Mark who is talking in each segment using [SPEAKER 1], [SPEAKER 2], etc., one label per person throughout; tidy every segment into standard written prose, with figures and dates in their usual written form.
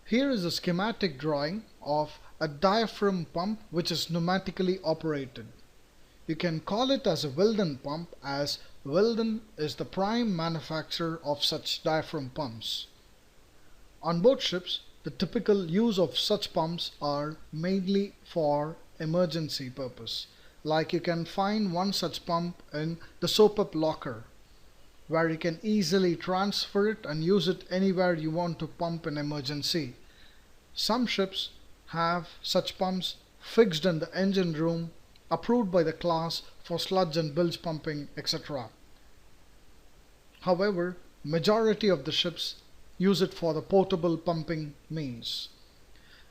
[SPEAKER 1] Here is a schematic drawing of a diaphragm pump which is pneumatically operated. You can call it as a Wilden pump, as Wilden is the prime manufacturer of such diaphragm pumps. On board ships, the typical use of such pumps are mainly for emergency purpose. Like you can find one such pump in the soap-up locker, where you can easily transfer it and use it anywhere you want to pump in emergency. Some ships have such pumps fixed in the engine room, approved by the class for sludge and bilge pumping, etc. However, majority of the ships use it for the portable pumping means.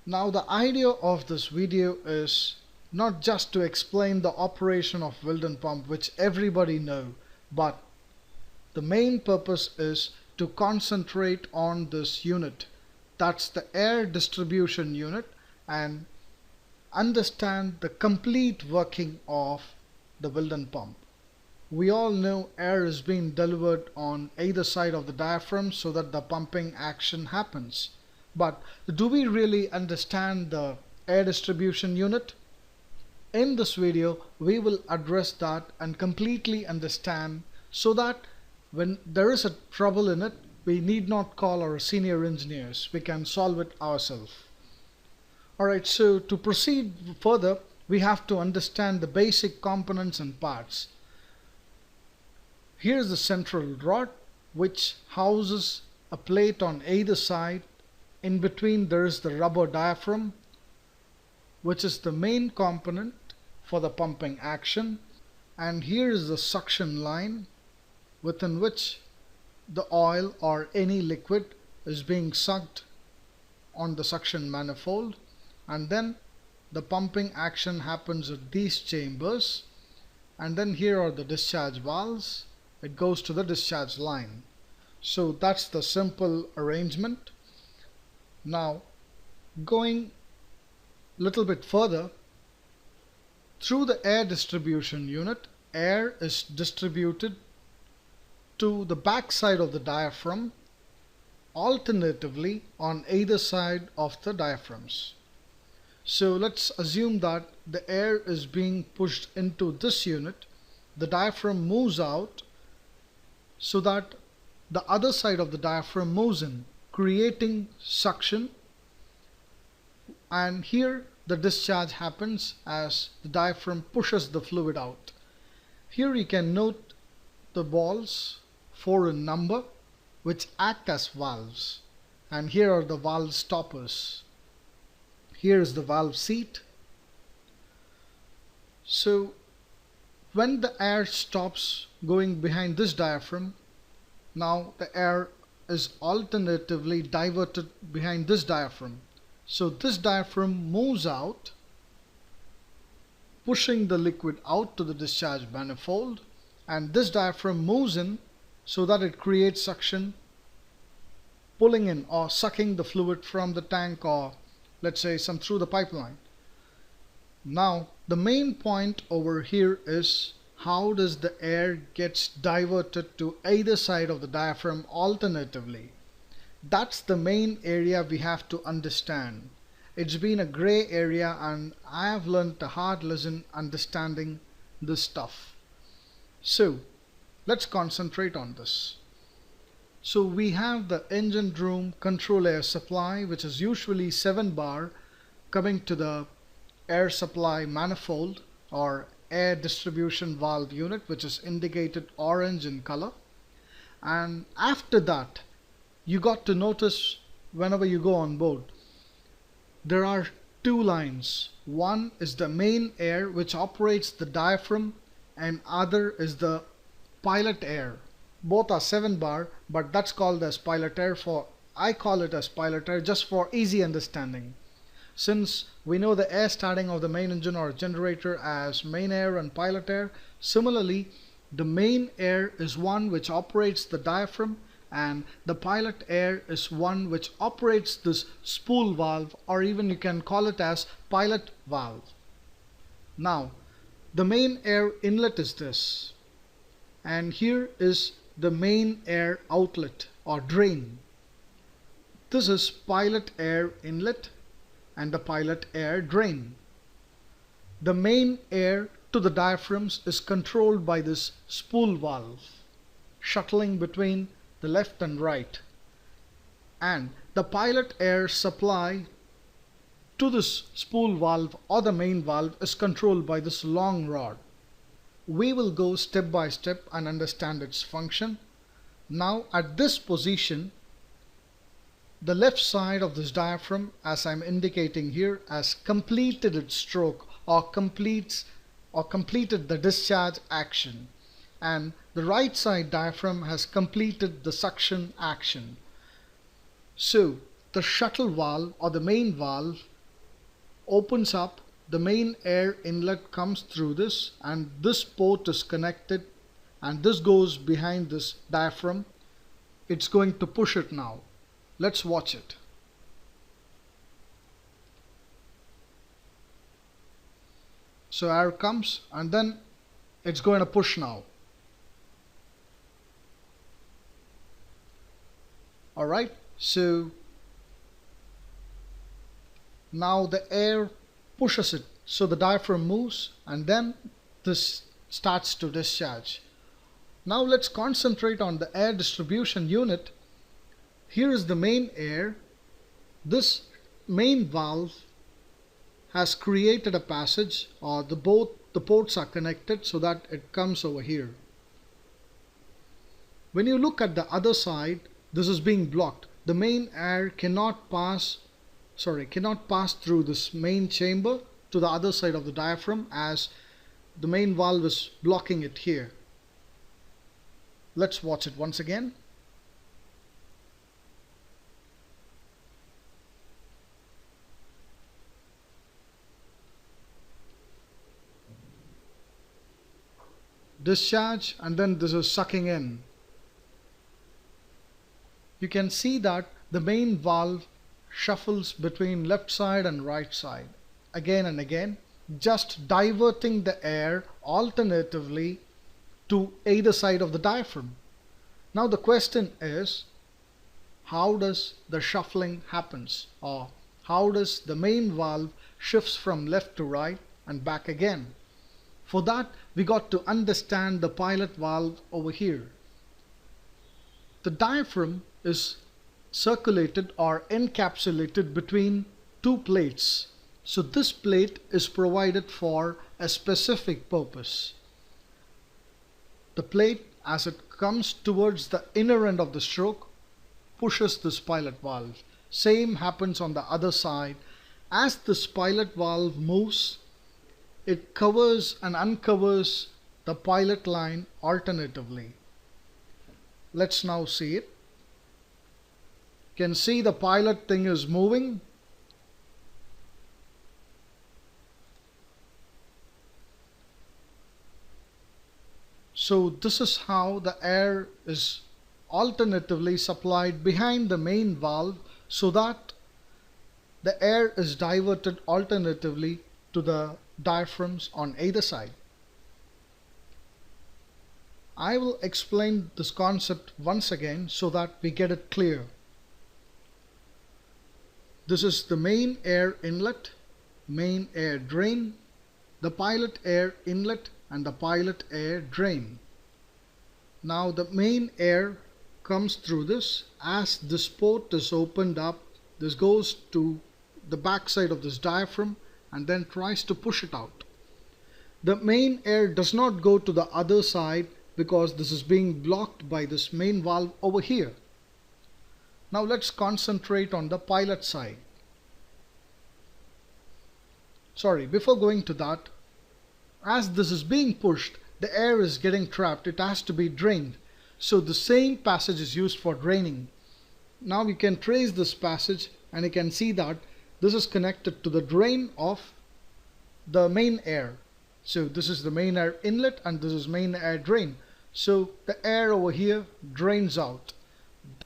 [SPEAKER 1] Now the idea of this video is not just to explain the operation of Wilden pump, which everybody know, but the main purpose is to concentrate on this unit, that's the air distribution unit, and understand the complete working of the Wilden pump. We all know air is being delivered on either side of the diaphragm so that the pumping action happens. But do we really understand the air distribution unit? In this video, we will address that and completely understand, so that when there is a trouble in it, we need not call our senior engineers. We can solve it ourselves. Alright, so to proceed further, we have to understand the basic components and parts. Here is the central rod, which houses a plate on either side. In between there is the rubber diaphragm, which is the main component for the pumping action. And here is the suction line, within which the oil or any liquid is being sucked on the suction manifold, and then the pumping action happens at these chambers, and then here are the discharge valves. It goes to the discharge line. So that's the simple arrangement. Now going little bit further, through the air distribution unit, air is distributed to the back side of the diaphragm, alternatively on either side of the diaphragms. So let's assume that the air is being pushed into this unit. The diaphragm moves out so that the other side of the diaphragm moves in, creating suction, and here the discharge happens as the diaphragm pushes the fluid out. Here you can note the balls, 4 in number, which act as valves, and here are the valve stoppers. Here is the valve seat. So when the air stops going behind this diaphragm, now the air is alternatively diverted behind this diaphragm. So this diaphragm moves out, pushing the liquid out to the discharge manifold, and this diaphragm moves in so that it creates suction, pulling in or sucking the fluid from the tank, or let's say some through the pipeline. Now the main point over here is how does the air gets diverted to either side of the diaphragm alternatively. That's the main area we have to understand. It's been a gray area, and I have learned a hard lesson understanding this stuff. So let's concentrate on this. So we have the engine room control air supply, which is usually 7 bar, coming to the air supply manifold or air distribution valve unit, which is indicated orange in color. And after that, you got to notice whenever you go on board, there are 2 lines. One is the main air, which operates the diaphragm, and other is the pilot air. Both are 7 bar, but that's called as pilot air. I call it as pilot air just for easy understanding. Since we know the air starting of the main engine or generator as main air and pilot air, similarly the main air is one which operates the diaphragm, and the pilot air is one which operates this spool valve, or even you can call it as pilot valve. Now the main air inlet is this, and here is the main air outlet or drain. This is pilot air inlet and the pilot air drain. The main air to the diaphragms is controlled by this spool valve, shuttling between the left and right. And the pilot air supply to this spool valve or the main valve is controlled by this long rod. We will go step by step and understand its function. Now at this position, the left side of this diaphragm, as I'm indicating here, has completed its stroke or completed the discharge action, and the right side diaphragm has completed the suction action. So the shuttle valve or the main valve opens up, the main air inlet comes through this, and this port is connected, and this goes behind this diaphragm. It's going to push it now. Let's watch it. So air comes and then it's going to push now. Alright, so now the air pushes it, so the diaphragm moves and then this starts to discharge. Now let's concentrate on the air distribution unit. Here is the main air. This main valve has created a passage, or both the ports are connected so that it comes over here. When you look at the other side, this is being blocked. The main air cannot pass through this main chamber to the other side of the diaphragm, as the main valve is blocking it here. Let's watch it once again. Discharge, and then this is sucking in. You can see that the main valve shuffles between left side and right side again and again, just diverting the air alternatively to either side of the diaphragm. Now the question is, how does the shuffling happens, or how does the main valve shifts from left to right and back again? For that, we got to understand the pilot valve over here. The diaphragm is circulated or encapsulated between two plates. So this plate is provided for a specific purpose. The plate, as it comes towards the inner end of the stroke, pushes this pilot valve. Same happens on the other side. As this pilot valve moves, it covers and uncovers the pilot line alternatively. Let's now see it. You can see the pilot thing is moving. So this is how the air is alternatively supplied behind the main valve, so that the air is diverted alternatively to the diaphragms on either side. I will explain this concept once again so that we get it clear. This is the main air inlet, main air drain, the pilot air inlet and the pilot air drain. Now the main air comes through this. As this port is opened up, this goes to the back side of this diaphragm and then tries to push it out. The main air does not go to the other side because this is being blocked by this main valve over here. Now let's concentrate on the pilot side. Before going to that, as this is being pushed, the air is getting trapped. It has to be drained. So the same passage is used for draining. Now you can trace this passage and you can see that this is connected to the drain of the main air. So this is the main air inlet and this is main air drain. So the air over here drains out.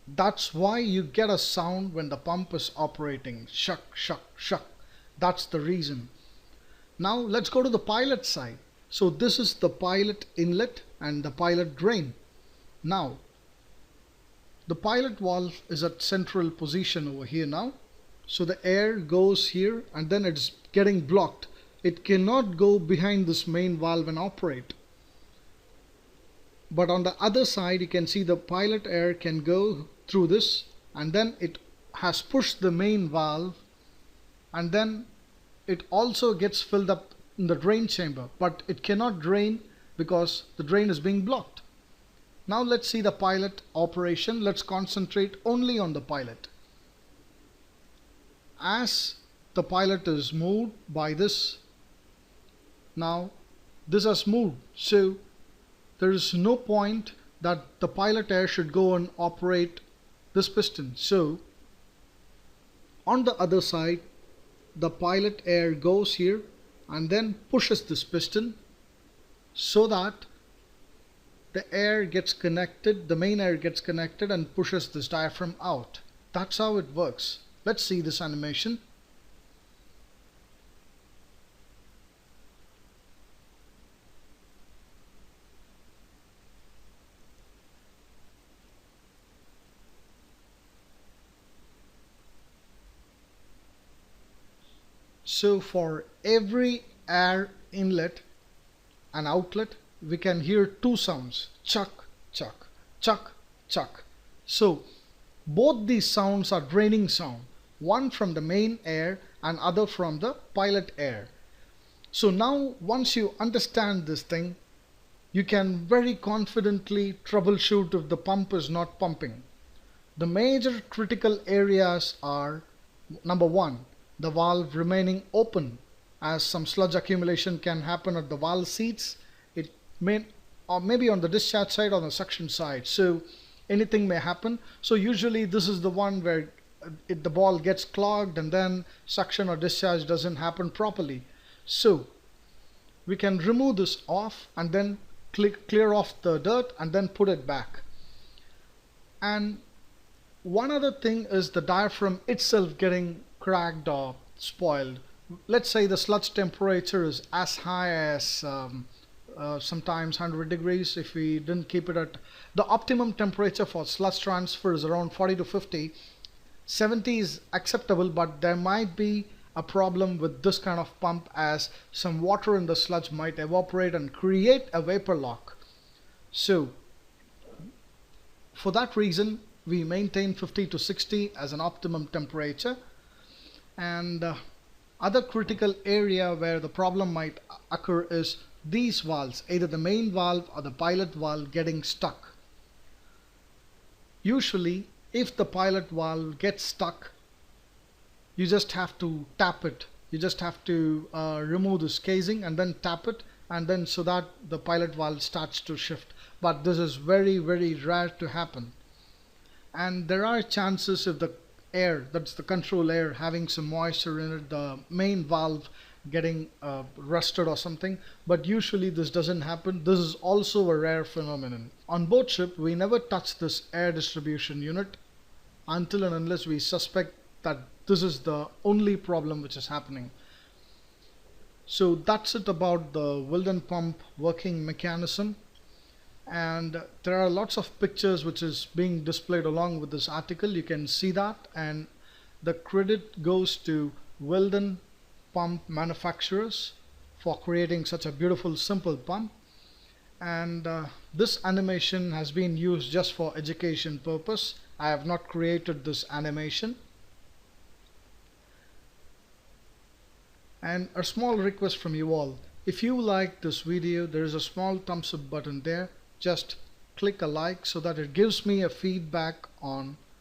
[SPEAKER 1] That's why you get a sound when the pump is operating. Shuck, shuck, shuck. That's the reason. Now let's go to the pilot side. So this is the pilot inlet and the pilot drain. Now The pilot valve is at central position over here now. So the air goes here and then it's getting blocked. It cannot go behind this main valve and operate. But on the other side, you can see the pilot air can go through this, and then it has pushed the main valve, and then it also gets filled up in the drain chamber, but it cannot drain because the drain is being blocked. Now let's see the pilot operation. Let's concentrate only on the pilot. As the pilot is moved by this, now this has moved, so there is no point that the pilot air should go and operate this piston. So on the other side, the pilot air goes here and then pushes this piston so that the air gets connected, the main air gets connected and pushes this diaphragm out. That's how it works. Let's see this animation. So for every air inlet and outlet, we can hear two sounds, chuck, chuck, chuck, chuck. So both these sounds are draining sound, one from the main air and other from the pilot air. So now once you understand this thing, you can very confidently troubleshoot if the pump is not pumping. The major critical areas are: number one, the valve remaining open, as some sludge accumulation can happen at the valve seats. It may, or maybe on the discharge side or the suction side, so anything may happen. So usually this is the one where the ball gets clogged and then suction or discharge doesn't happen properly. So we can remove this off and then clear off the dirt and then put it back. And one other thing is the diaphragm itself getting cracked or spoiled. Let's say the sludge temperature is as high as sometimes 100 degrees. If we didn't keep it at the optimum temperature for sludge transfer is around 40 to 50. 70 is acceptable, but there might be a problem with this kind of pump, as some water in the sludge might evaporate and create a vapor lock. So for that reason, we maintain 50 to 60 as an optimum temperature. And other critical area where the problem might occur is these valves, either the main valve or the pilot valve getting stuck. Usually if the pilot valve gets stuck, you just have to tap it. You just have to remove this casing and then tap it, and then so that the pilot valve starts to shift. But this is very, very rare to happen. And there are chances if the air, that's the control air, having some moisture in it, the main valve getting rusted or something, but usually this doesn't happen. This is also a rare phenomenon. On board ship, we never touch this air distribution unit until and unless we suspect that this is the only problem which is happening. So that's it about the Wilden pump working mechanism. And there are lots of pictures which is being displayed along with this article. You can see that, and the credit goes to Wilden pump manufacturers for creating such a beautiful simple pump. And this animation has been used just for education purpose. I have not created this animation. And a small request from you all: if you like this video, there is a small thumbs up button there. Just click a like so that it gives me a feedback on